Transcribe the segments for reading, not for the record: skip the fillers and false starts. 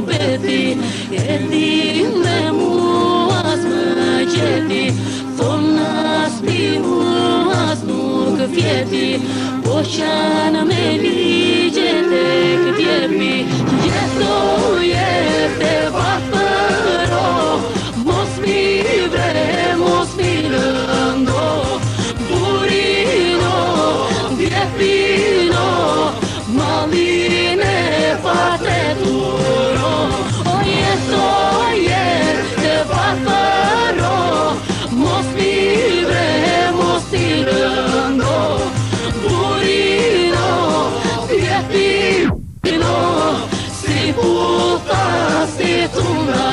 beti, e di me mua as më qeti, thonë as pihu as nuk fjeti, po qanë me ligjet e këtjepi, jetoje te vatëro, mos mi bre, mos mi lëndo, burino, djepino, malin e fateturo, o jetoje te vatëro, mos mi bre, mos mi lëndo, burino, djepino, si puta, si tuna,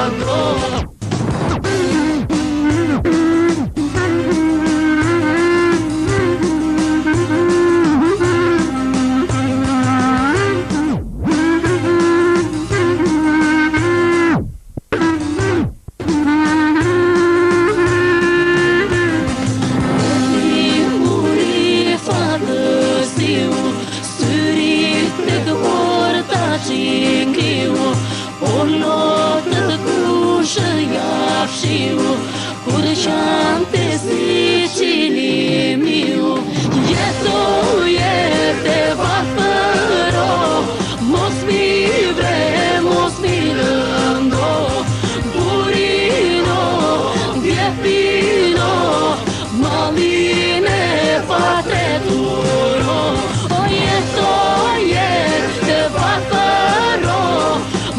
ando. Kur qante si qili miu, jetoje te vatëro, mos mi bre, mos mi lëndo, burino, djepino, malin e fateturo, o jetoje te vatëro,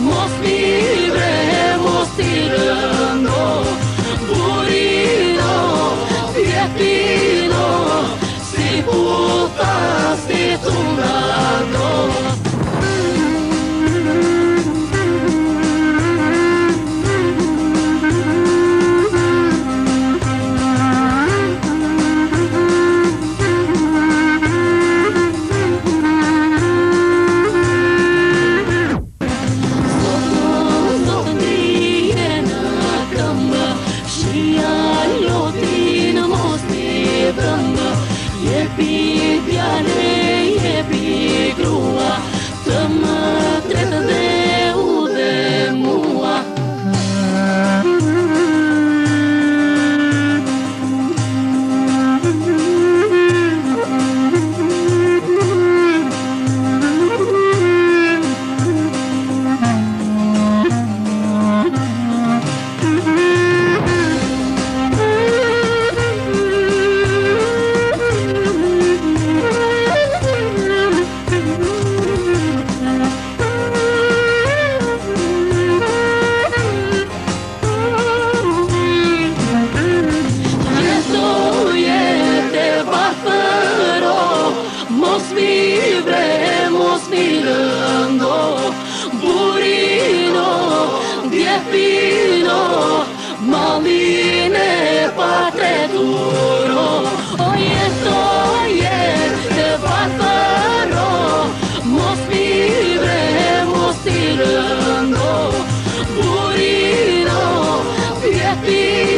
mos mi bre, mos mi lëndo, burino, djepino, si puta, si tunado. Jepi djale, jepi grua, të më tretë dhe u dhe mua. Mos mi bre, mos mi lëndo, burino, djepino, malin e fateturo, o jetoje te vatëro, mos mi bre, mos mi lëndo, burino, djepino,